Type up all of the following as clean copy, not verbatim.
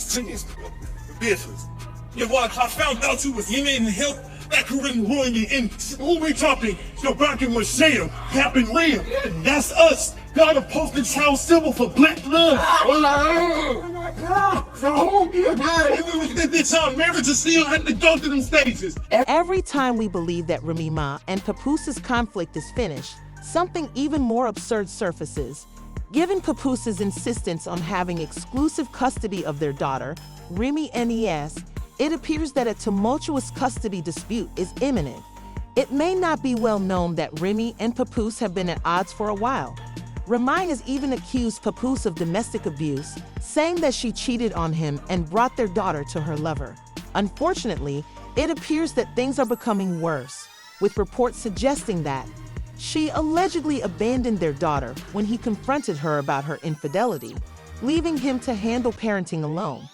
serious business. Yeah, well, I found out you was in help. That could really ruin you. And who we talking? So back in Michelle, Captain Real. And that's us. God of posted child civil for black love. This our marriage is still had to go through them stages. Every time we believe that Remy Ma and Papoose's conflict is finished, something even more absurd surfaces. Given Papoose's insistence on having exclusive custody of their daughter, Remy Ma, it appears that a tumultuous custody dispute is imminent. It may not be well known that Remy and Papoose have been at odds for a while. Remy has even accused Papoose of domestic abuse, saying that she cheated on him and brought their daughter to her lover. Unfortunately, it appears that things are becoming worse, with reports suggesting that she allegedly abandoned their daughter when he confronted her about her infidelity, leaving him to handle parenting alone.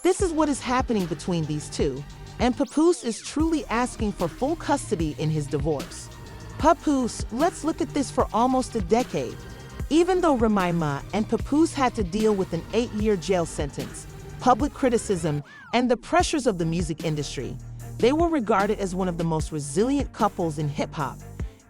This is what is happening between these two, and Papoose is truly asking for full custody in his divorce. Papoose, let's look at this for almost a decade. Even though Remy Ma and Papoose had to deal with an 8-year jail sentence, public criticism, and the pressures of the music industry, they were regarded as one of the most resilient couples in hip-hop.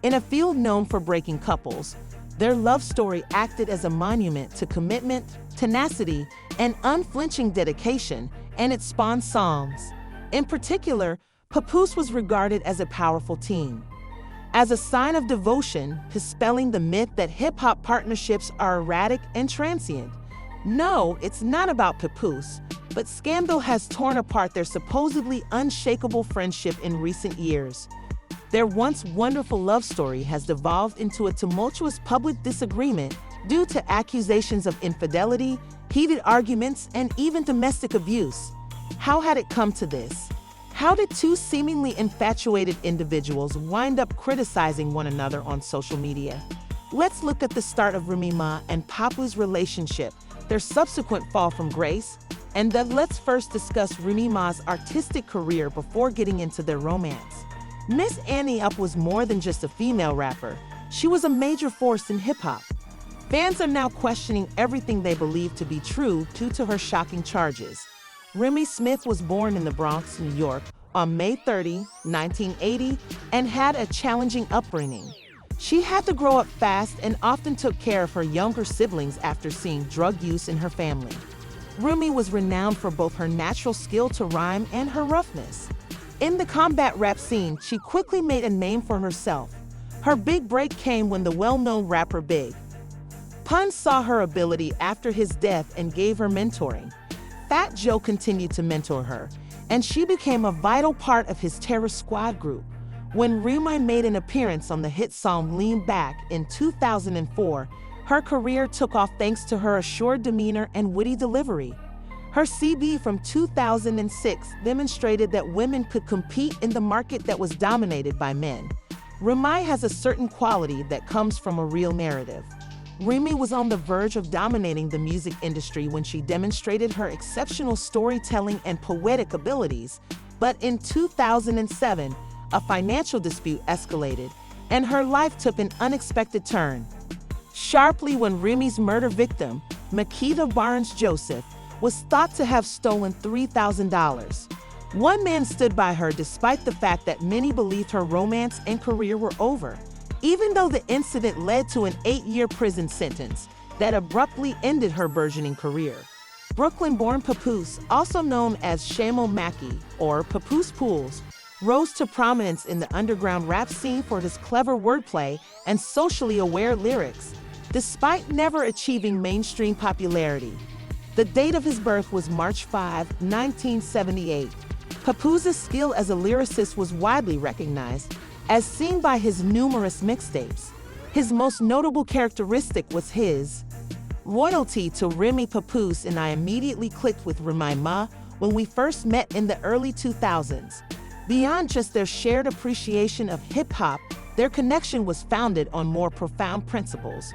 In a field known for breaking couples, their love story acted as a monument to commitment, tenacity, and unflinching dedication, and it spawned songs. In particular, Papoose was regarded as a powerful team. As a sign of devotion, dispelling the myth that hip-hop partnerships are erratic and transient. No, it's not about Papoose, but scandal has torn apart their supposedly unshakable friendship in recent years. Their once wonderful love story has devolved into a tumultuous public disagreement due to accusations of infidelity, heated arguments, and even domestic abuse. How had it come to this? How did two seemingly infatuated individuals wind up criticizing one another on social media? Let's look at the start of Remy Ma and Papoose's relationship, their subsequent fall from grace, and then let's first discuss Remy Ma's artistic career before getting into their romance. Miss Annie Up was more than just a female rapper. She was a major force in hip-hop. Fans are now questioning everything they believe to be true due to her shocking charges. Remy Smith was born in the Bronx, New York, on May 30, 1980, and had a challenging upbringing. She had to grow up fast and often took care of her younger siblings after seeing drug use in her family. Remy was renowned for both her natural skill to rhyme and her roughness. In the combat rap scene, she quickly made a name for herself. Her big break came when the well-known rapper Big Pun saw her ability after his death and gave her mentoring. Fat Joe continued to mentor her, and she became a vital part of his Terror Squad group. When Remy made an appearance on the hit song Lean Back in 2004, her career took off thanks to her assured demeanor and witty delivery. Her CB from 2006 demonstrated that women could compete in the market that was dominated by men. Remy has a certain quality that comes from a real narrative. Remy was on the verge of dominating the music industry when she demonstrated her exceptional storytelling and poetic abilities, but in 2007, a financial dispute escalated, and her life took an unexpected turn. Sharply when Remy's murder victim, Makita Barnes Joseph, was thought to have stolen $3,000. One man stood by her despite the fact that many believed her romance and career were over, even though the incident led to an 8-year prison sentence that abruptly ended her burgeoning career. Brooklyn-born Papoose, also known as Shamo Maki or Papoose Pools, rose to prominence in the underground rap scene for his clever wordplay and socially aware lyrics, despite never achieving mainstream popularity. The date of his birth was March 5, 1978. Papoose's skill as a lyricist was widely recognized, as seen by his numerous mixtapes. His most notable characteristic was his loyalty to Remy Papoose, and I immediately clicked with Remy Ma when we first met in the early 2000s. Beyond just their shared appreciation of hip-hop, their connection was founded on more profound principles.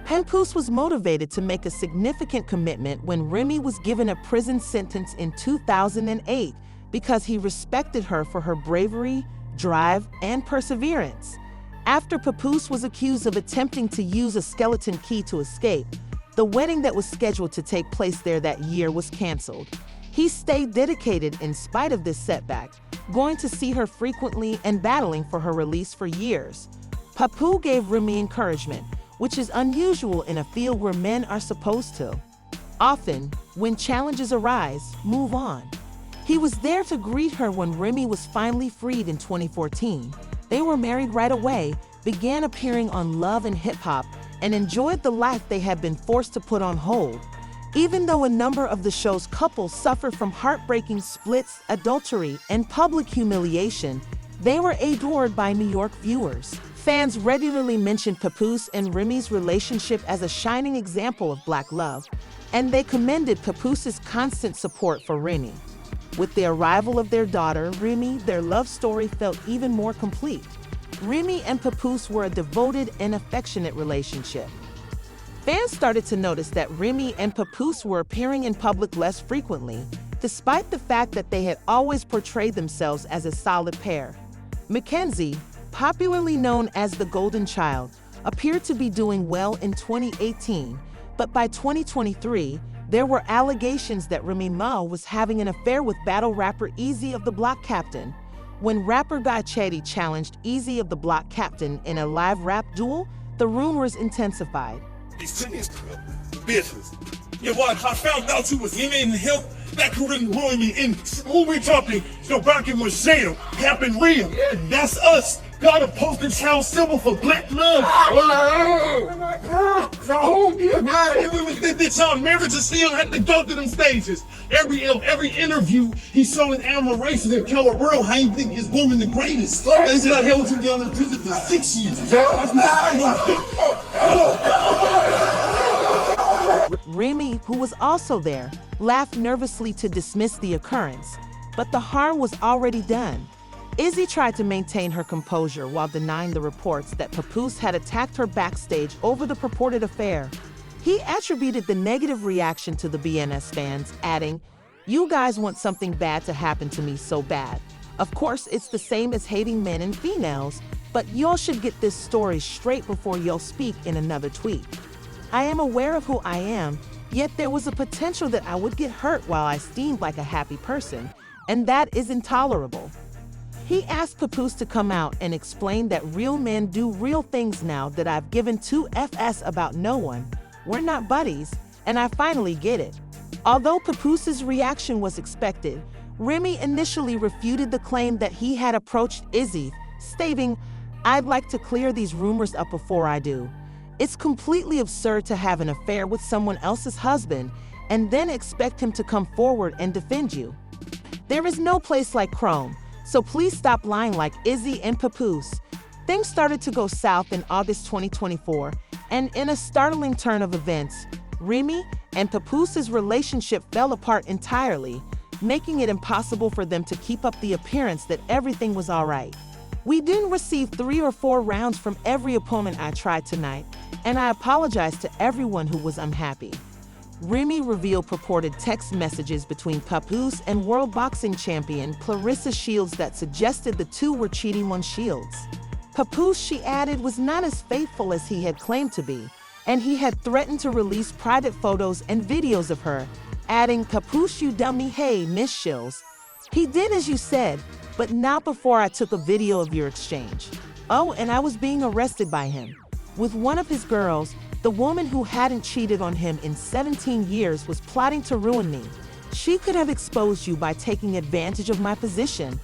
Papoose was motivated to make a significant commitment when Remy was given a prison sentence in 2008 because he respected her for her bravery, drive, and perseverance. After Papoose was accused of attempting to use a skeleton key to escape, The wedding that was scheduled to take place there that year was canceled. He stayed dedicated in spite of this setback, going to see her frequently and battling for her release for years. Papoose gave Remy encouragement, which is unusual in a field where men are supposed to. Often, when challenges arise, move on. He was there to greet her when Remy was finally freed in 2014. They were married right away, began appearing on Love and Hip Hop, and enjoyed the life they had been forced to put on hold. Even though a number of the show's couples suffered from heartbreaking splits, adultery, and public humiliation, they were adored by New York viewers. Fans regularly mentioned Papoose and Remy's relationship as a shining example of Black love, and they commended Papoose's constant support for Remy. With the arrival of their daughter, Remy, their love story felt even more complete. Remy and Papoose were a devoted and affectionate relationship. Fans started to notice that Remy and Papoose were appearing in public less frequently, despite the fact that they had always portrayed themselves as a solid pair. Mackenzie, popularly known as the Golden Child, appeared to be doing well in 2018, but by 2023, there were allegations that Remy Ma was having an affair with battle rapper Eazy of the Block Captain. When rapper Guy Chetty challenged Eazy of the Block Captain in a live rap duel, the rumors intensified. These tennis business. Yeah, what? I found out you was in help that couldn't ruin me. And who we talking? So back in Michelle, happened real. And that's us. God a poster child symbol for Black love. This our marriage is still had to go through them stages. Every interview, he's showing admiration and tell the world how he think his woman the greatest. They said I held him down in prison for 6 years. Remy, who was also there, laughed nervously to dismiss the occurrence, but the harm was already done. Izzy tried to maintain her composure while denying the reports that Papoose had attacked her backstage over the purported affair. He attributed the negative reaction to the BNS fans, adding, "You guys want something bad to happen to me so bad. Of course, it's the same as hating men and females, but y'all should get this story straight before y'all speak in another tweet. I am aware of who I am, yet there was a potential that I would get hurt while I seemed like a happy person, and that is intolerable." He asked Papoose to come out and explain that real men do real things now that I've given 2 Fs about no one. We're not buddies, and I finally get it. Although Papoose's reaction was expected, Remy initially refuted the claim that he had approached Izzy, stating, "I'd like to clear these rumors up before I do. It's completely absurd to have an affair with someone else's husband and then expect him to come forward and defend you. There is no place like Chrome, so please stop lying like Izzy and Papoose." Things started to go south in August 2024, and in a startling turn of events, Remy and Papoose's relationship fell apart entirely, making it impossible for them to keep up the appearance that everything was all right. "We didn't receive 3 or 4 rounds from every opponent I tried tonight, and I apologize to everyone who was unhappy." Remy revealed purported text messages between Papoose and World Boxing Champion Clarissa Shields that suggested the two were cheating on Shields. Papoose, she added, was not as faithful as he had claimed to be, and he had threatened to release private photos and videos of her, adding, "Papoose, you dummy, hey, Miss Shields. He did as you said, but not before I took a video of your exchange. Oh, and I was being arrested by him. With one of his girls, the woman who hadn't cheated on him in 17 years was plotting to ruin me. She could have exposed you by taking advantage of my position.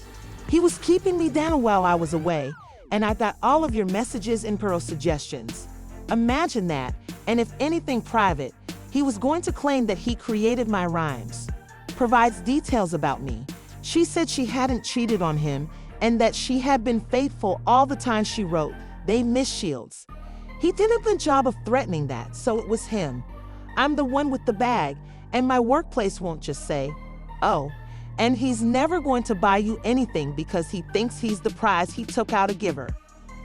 He was keeping me down while I was away, and I got all of your messages and pearl suggestions. Imagine that, and if anything private, he was going to claim that he created my rhymes. Provides details about me. She said she hadn't cheated on him and that she had been faithful all the time she wrote, they miss Shields. He did a good job of threatening that, so it was him. I'm the one with the bag, and my workplace won't just say, oh, and he's never going to buy you anything because he thinks he's the prize he took out a giver.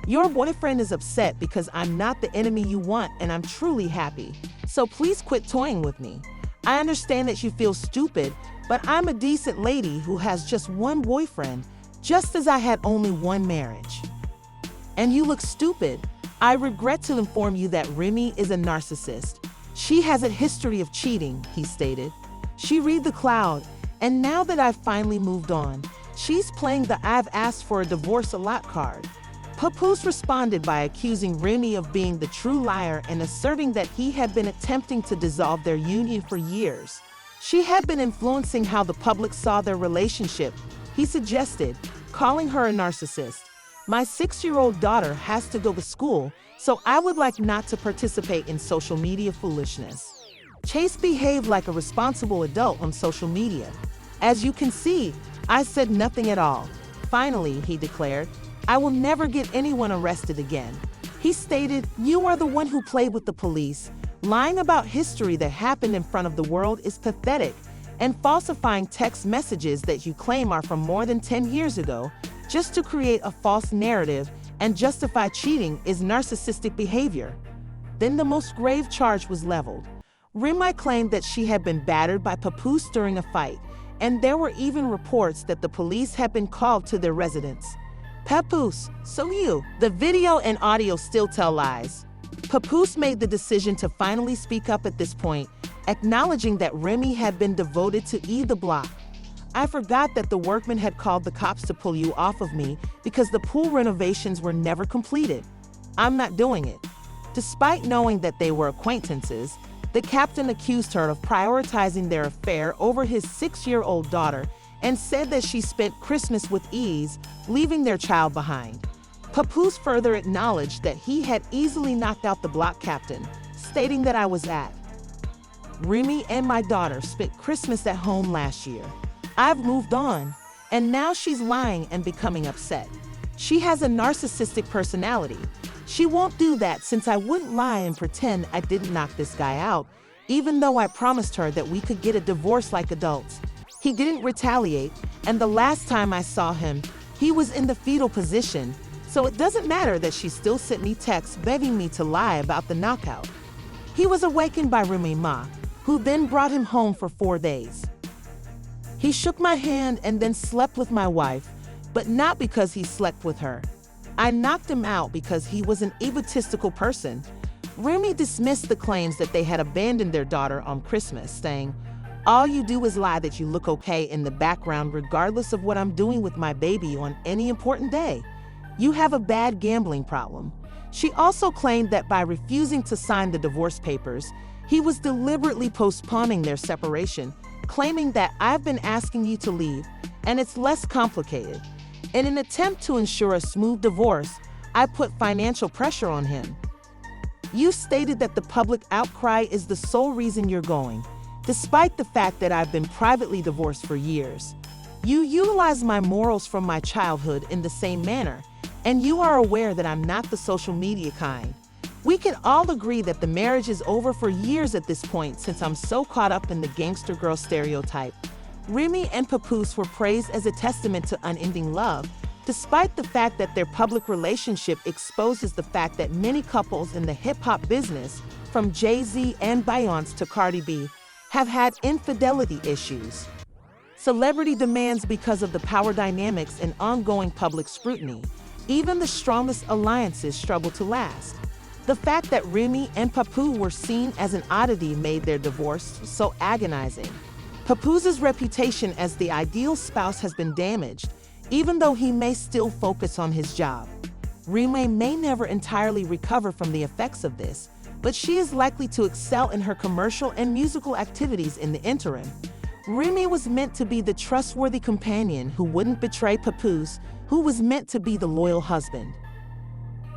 Your boyfriend is upset because I'm not the enemy you want and I'm truly happy. So please quit toying with me. I understand that you feel stupid, but I'm a decent lady who has just one boyfriend, just as I had only one marriage. And you look stupid. I regret to inform you that Remy is a narcissist. She has a history of cheating, he stated. She read the cloud, and now that I've finally moved on, she's playing the I've asked for a divorce a lot card. Papoose responded by accusing Remy of being the true liar and asserting that he had been attempting to dissolve their union for years. She had been influencing how the public saw their relationship, he suggested, calling her a narcissist. My 6-year-old daughter has to go to school, so I would like not to participate in social media foolishness. Chase behaved like a responsible adult on social media. As you can see, I said nothing at all. Finally, he declared, I will never get anyone arrested again. He stated, you are the one who played with the police. Lying about history that happened in front of the world is pathetic, and falsifying text messages that you claim are from more than 10 years ago just to create a false narrative and justify cheating is narcissistic behavior. Then the most grave charge was leveled. Remy claimed that she had been battered by Papoose during a fight, and there were even reports that the police had been called to their residence. Papoose, so the video and audio still tell lies. Papoose made the decision to finally speak up at this point, acknowledging that Remy had been devoted to the block. I forgot that the workmen had called the cops to pull you off of me because the pool renovations were never completed. I'm not doing it. Despite knowing that they were acquaintances, the captain accused her of prioritizing their affair over his 6-year-old daughter and said that she spent Christmas with ease, leaving their child behind. Papoose further acknowledged that he had easily knocked out the block captain, stating that I was at. Remy and my daughter spent Christmas at home last year. I've moved on, and now she's lying and becoming upset. She has a narcissistic personality. She won't do that since I wouldn't lie and pretend I didn't knock this guy out, even though I promised her that we could get a divorce like adults. He didn't retaliate, and the last time I saw him, he was in the fetal position, so it doesn't matter that she still sent me texts begging me to lie about the knockout. He was awakened by Remy Ma, who then brought him home for 4 days. He shook my hand and then slept with my wife, but not because he slept with her. I knocked him out because he was an egotistical person. Remy dismissed the claims that they had abandoned their daughter on Christmas, saying, all you do is lie that you look okay in the background regardless of what I'm doing with my baby on any important day. You have a bad gambling problem. She also claimed that by refusing to sign the divorce papers, he was deliberately postponing their separation, claiming that I've been asking you to leave, and it's less complicated. In an attempt to ensure a smooth divorce, I put financial pressure on him. You stated that the public outcry is the sole reason you're going, despite the fact that I've been privately divorced for years. You utilize my morals from my childhood in the same manner, and you are aware that I'm not the social media kind. We can all agree that the marriage is over for years at this point since I'm so caught up in the gangster girl stereotype. Remy and Papoose were praised as a testament to unending love, despite the fact that their public relationship exposes the fact that many couples in the hip-hop business, from Jay-Z and Beyonce to Cardi B, have had infidelity issues. Celebrity demands because of the power dynamics and ongoing public scrutiny. Even the strongest alliances struggle to last. The fact that Remy and Papoose were seen as an oddity made their divorce so agonizing. Papoose's reputation as the ideal spouse has been damaged, even though he may still focus on his job. Remy may never entirely recover from the effects of this, but she is likely to excel in her commercial and musical activities in the interim. Remy was meant to be the trustworthy companion who wouldn't betray Papoose, who was meant to be the loyal husband.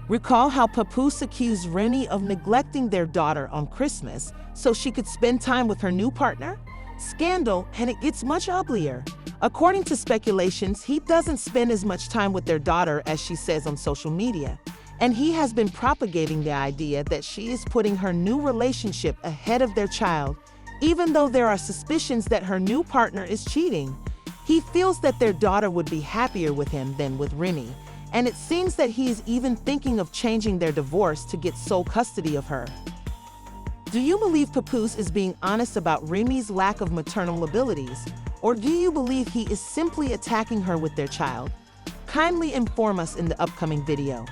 Recall how Papoose accused Remy of neglecting their daughter on Christmas so she could spend time with her new partner? Scandal, and it gets much uglier. According to speculations, he doesn't spend as much time with their daughter as she says on social media, and he has been propagating the idea that she is putting her new relationship ahead of their child, even though there are suspicions that her new partner is cheating. He feels that their daughter would be happier with him than with Remy, and it seems that he is even thinking of changing their divorce to get sole custody of her. Do you believe Papoose is being honest about Remy's lack of maternal abilities, or do you believe he is simply attacking her with their child? Kindly inform us in the upcoming video.